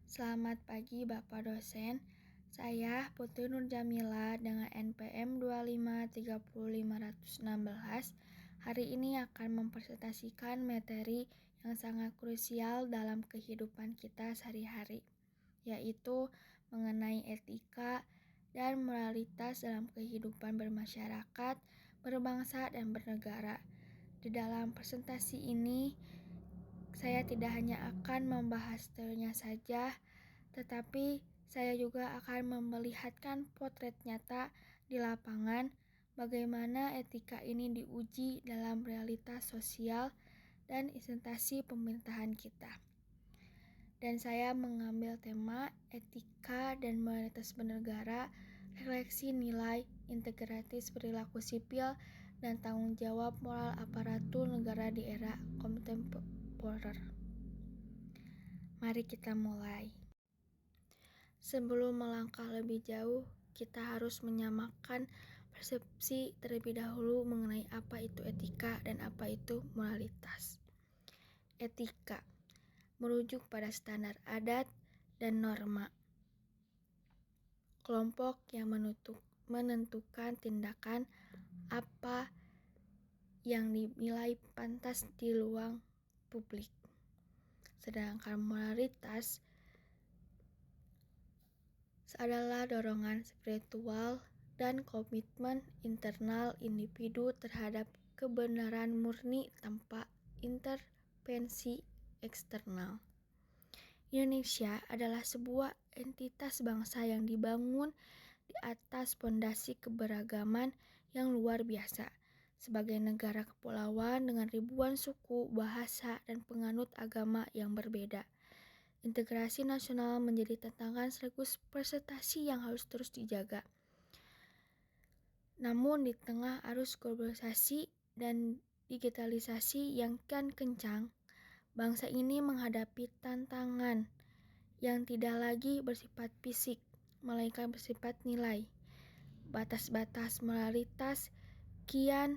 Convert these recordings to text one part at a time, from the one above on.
Selamat pagi Bapak dosen. Saya Putri Nurjamila dengan NPM 2530516 hari ini akan mempresentasikan materi yang sangat krusial dalam kehidupan kita sehari-hari, yaitu mengenai etika dan moralitas dalam kehidupan bermasyarakat, berbangsa, dan bernegara. Di dalam presentasi ini, saya tidak hanya akan membahas teorinya saja, tetapi saya juga akan memperlihatkan potret nyata di lapangan bagaimana etika ini diuji dalam realitas sosial dan instansi pemerintahan kita. Dan saya mengambil tema etika dan moralitas bernegara, refleksi nilai, integratis perilaku sipil, dan tanggung jawab moral aparatur negara di era kontemporer. Mari kita mulai. Sebelum melangkah lebih jauh, kita harus menyamakan persepsi terlebih dahulu mengenai apa itu etika dan apa itu moralitas. Etika merujuk pada standar adat dan norma kelompok yang menentukan tindakan apa yang dinilai pantas di ruang publik. Sedangkan moralitas adalah dorongan spiritual dan komitmen internal individu terhadap kebenaran murni tanpa intervensi eksternal. Indonesia adalah sebuah entitas bangsa yang dibangun di atas fondasi keberagaman yang luar biasa. Sebagai negara kepulauan dengan ribuan suku, bahasa, dan penganut agama yang berbeda, integrasi nasional menjadi tantangan sekaligus prestasi yang harus terus dijaga. Namun di tengah arus globalisasi dan digitalisasi yang kian kencang, bangsa ini menghadapi tantangan yang tidak lagi bersifat fisik, melainkan bersifat nilai. Batas-batas moralitas kian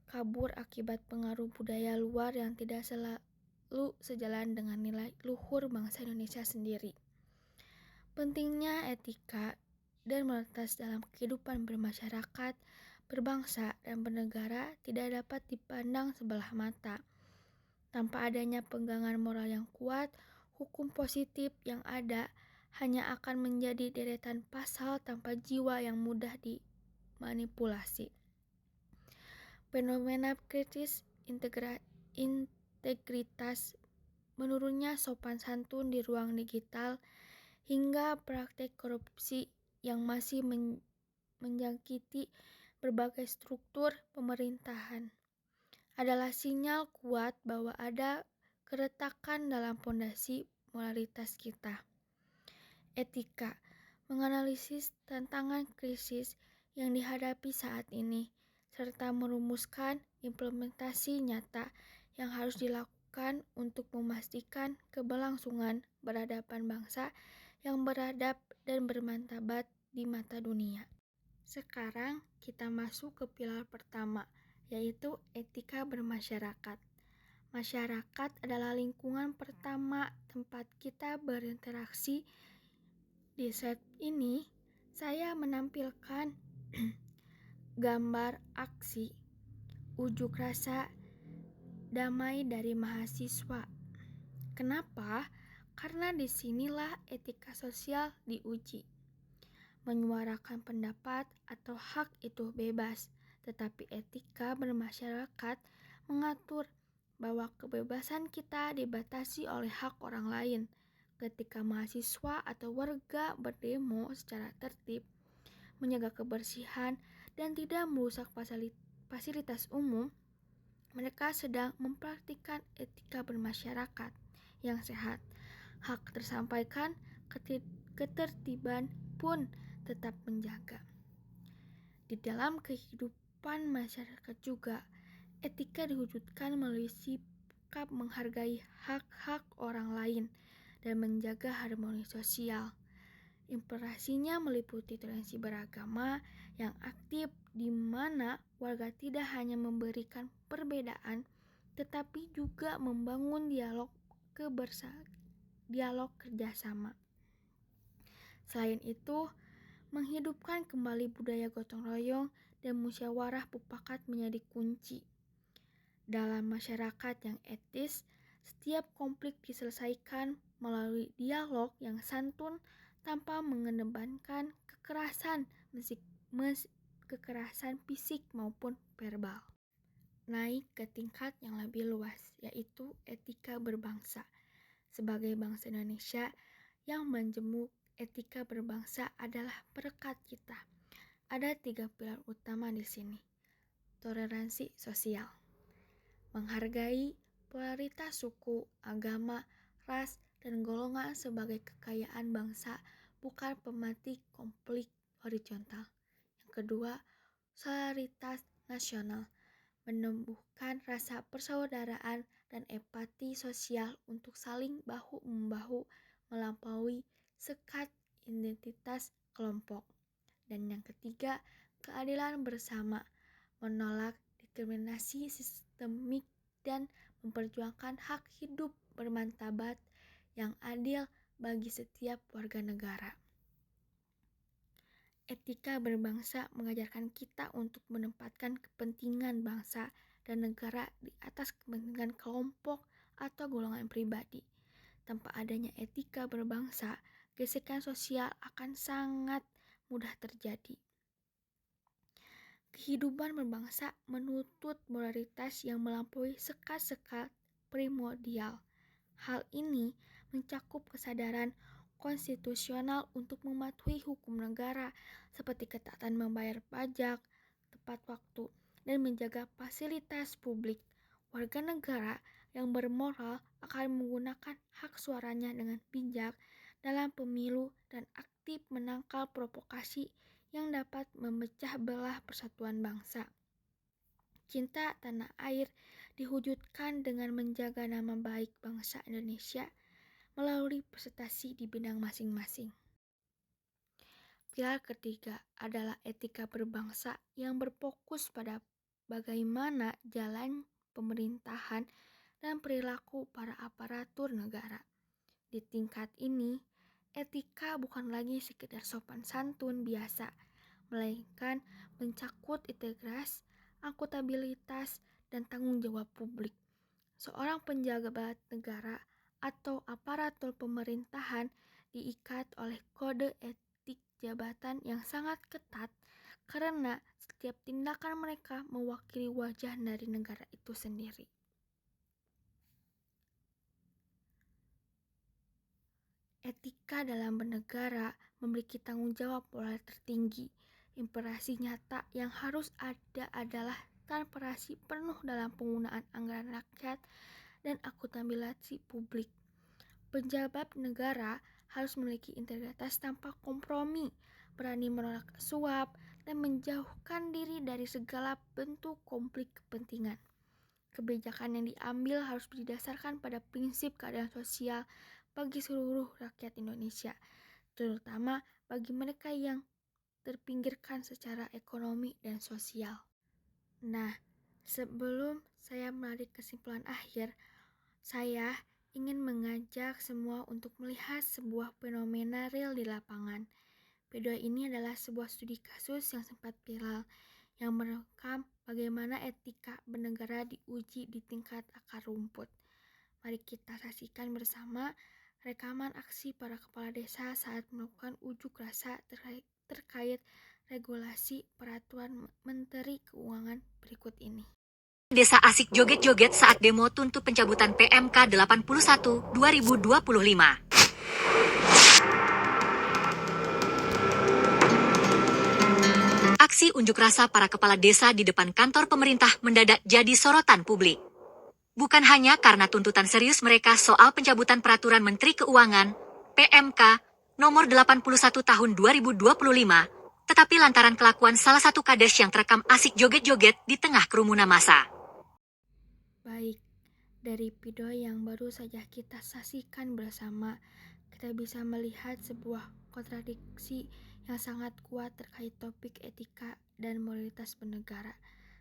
kabur akibat pengaruh budaya luar yang tidak selalu sejalan dengan nilai luhur bangsa Indonesia sendiri. Pentingnya etika dan moralitas dalam kehidupan bermasyarakat, berbangsa, dan bernegara tidak dapat dipandang sebelah mata. Tanpa adanya pegangan moral yang kuat, hukum positif yang ada hanya akan menjadi deretan pasal tanpa jiwa yang mudah dimanipulasi. Fenomena kritis integritas, menurunnya sopan santun di ruang digital, hingga praktek korupsi yang masih menjangkiti berbagai struktur pemerintahan adalah sinyal kuat bahwa ada keretakan dalam fondasi moralitas kita. Etika menganalisis tantangan krisis yang dihadapi saat ini, serta merumuskan implementasi nyata yang harus dilakukan untuk memastikan keberlangsungan peradaban bangsa yang beradab dan bermartabat di mata dunia. Sekarang kita masuk ke pilar pertama, yaitu etika bermasyarakat. Masyarakat adalah lingkungan pertama tempat kita berinteraksi. Di slide ini, saya menampilkan gambar aksi unjuk rasa damai dari mahasiswa. Kenapa? Karena disinilah etika sosial diuji. Menyuarakan pendapat atau hak itu bebas, tetapi etika bermasyarakat mengatur bahwa kebebasan kita dibatasi oleh hak orang lain. Ketika mahasiswa atau warga berdemo secara tertib, menjaga kebersihan, dan tidak merusak fasilitas umum, mereka sedang mempraktikkan etika bermasyarakat yang sehat. Hak tersampaikan, ketertiban pun tetap menjaga. Di dalam kehidupan masyarakat juga, etika diwujudkan melalui sikap menghargai hak-hak orang lain dan menjaga harmoni sosial. Implementasinya meliputi toleransi beragama yang aktif, di mana warga tidak hanya memberikan perbedaan, tetapi juga membangun dialog dialog kerjasama. Selain itu, menghidupkan kembali budaya gotong royong dan musyawarah mufakat menjadi kunci. Dalam masyarakat yang etis, setiap konflik diselesaikan melalui dialog yang santun tanpa mengedepankan kekerasan fisik maupun verbal. Naik ke tingkat yang lebih luas, yaitu etika berbangsa. Sebagai bangsa Indonesia yang menjemuk etika berbangsa adalah perekat kita. Ada 3 pilar utama di sini. Toleransi sosial, menghargai polaritas suku, agama, ras, dan golongan sebagai kekayaan bangsa, bukan pematik konflik horizontal. Yang kedua, solidaritas nasional, menumbuhkan rasa persaudaraan dan empati sosial untuk saling bahu-membahu melampaui sekat identitas kelompok. Dan yang ketiga, keadilan bersama, menolak diskriminasi sistemik dan memperjuangkan hak hidup bermartabat yang adil bagi setiap warga negara. Etika berbangsa mengajarkan kita untuk menempatkan kepentingan bangsa dan negara di atas kepentingan kelompok atau golongan pribadi. Tanpa adanya etika berbangsa, gesekan sosial akan sangat mudah terjadi. Kehidupan berbangsa menuntut moralitas yang melampaui sekat-sekat primordial. Hal ini mencakup kesadaran konstitusional untuk mematuhi hukum negara seperti ketaatan membayar pajak tepat waktu dan menjaga fasilitas publik. Warga negara yang bermoral akan menggunakan hak suaranya dengan bijak dalam pemilu dan aktif menangkal provokasi yang dapat memecah belah persatuan bangsa. Cinta tanah air diwujudkan dengan menjaga nama baik bangsa Indonesia melalui prestasi di bidang masing-masing. Pilar ketiga adalah etika berbangsa yang berfokus pada bagaimana jalan pemerintahan dan perilaku para aparatur negara. Di tingkat ini, etika bukan lagi sekedar sopan santun biasa, melainkan mencakup integritas, akuntabilitas, dan tanggung jawab publik. Seorang penjabat negara atau aparatur pemerintahan diikat oleh kode etik jabatan yang sangat ketat karena setiap tindakan mereka mewakili wajah dari negara itu sendiri. Etika dalam bernegara memiliki tanggung jawab moral tertinggi. Imperasi nyata yang harus ada adalah transparansi penuh dalam penggunaan anggaran rakyat dan akuntabilitas publik. Pejabat negara harus memiliki integritas tanpa kompromi, berani menolak suap, dan menjauhkan diri dari segala bentuk konflik kepentingan. Kebijakan yang diambil harus didasarkan pada prinsip keadilan sosial bagi seluruh rakyat Indonesia, terutama bagi mereka yang terpinggirkan secara ekonomi dan sosial. Nah, sebelum saya menarik kesimpulan akhir, saya ingin mengajak semua untuk melihat sebuah fenomena real di lapangan. Video ini adalah sebuah studi kasus yang sempat viral yang merekam bagaimana etika bernegara diuji di tingkat akar rumput. Mari kita saksikan bersama rekaman aksi para kepala desa saat melakukan unjuk rasa terkait regulasi peraturan Menteri Keuangan berikut ini. Desa asik joget-joget saat demo tuntut pencabutan PMK 81 2025. Aksi unjuk rasa para kepala desa di depan kantor pemerintah mendadak jadi sorotan publik. Bukan hanya karena tuntutan serius mereka soal pencabutan peraturan Menteri Keuangan, PMK, nomor 81 tahun 2025, tetapi lantaran kelakuan salah satu kades yang terekam asik joget-joget di tengah kerumunan massa. Baik, dari video yang baru saja kita saksikan bersama, kita bisa melihat sebuah kontradiksi yang sangat kuat terkait topik etika dan moralitas bernegara.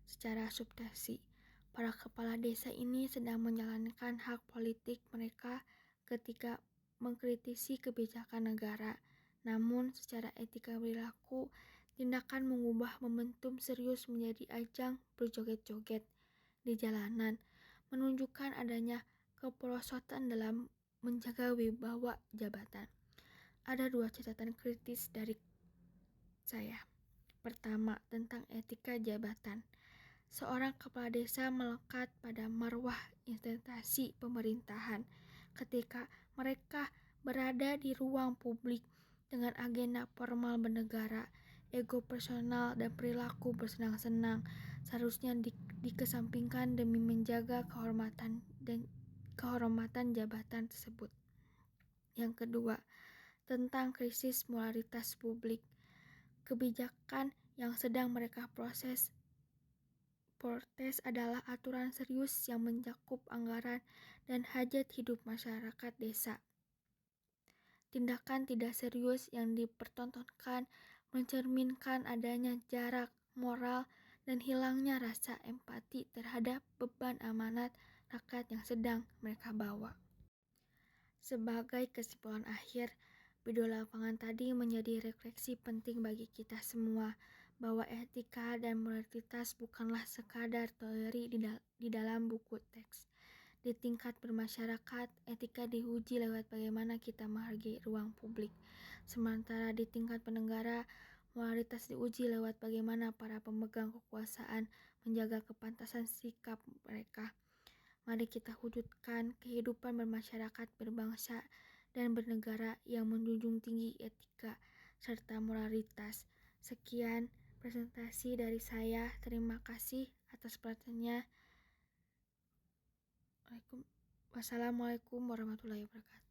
Secara substansi, para kepala desa ini sedang menjalankan hak politik mereka ketika mengkritisi kebijakan negara. Namun, secara etika perilaku, tindakan mengubah momentum serius menjadi ajang berjoget-joget di jalanan, menunjukkan adanya keperosotan dalam menjaga wibawa jabatan. Ada 2 catatan kritis dari saya. Pertama, tentang etika jabatan. Seorang kepala desa melekat pada marwah instansi pemerintahan ketika mereka berada di ruang publik dengan agenda formal bernegara. Ego personal dan perilaku bersenang-senang seharusnya dikesampingkan demi menjaga kehormatan jabatan tersebut. Yang kedua, tentang krisis moralitas publik. Kebijakan yang sedang mereka protes adalah aturan serius yang mencakup anggaran dan hajat hidup masyarakat desa. Tindakan tidak serius yang dipertontonkan mencerminkan adanya jarak moral dan hilangnya rasa empati terhadap beban amanat rakyat yang sedang mereka bawa. Sebagai kesimpulan akhir, video lapangan tadi menjadi refleksi penting bagi kita semua bahwa etika dan moralitas bukanlah sekadar teori di dalam buku teks. Di tingkat bermasyarakat, etika diuji lewat bagaimana kita menghargai ruang publik. Sementara di tingkat bernegara, moralitas diuji lewat bagaimana para pemegang kekuasaan menjaga kepantasan sikap mereka. Mari kita wujudkan kehidupan bermasyarakat, berbangsa, dan bernegara yang menjunjung tinggi etika serta moralitas. Sekian presentasi dari saya. Terima kasih atas perhatiannya. Wassalamualaikum warahmatullahi wabarakatuh.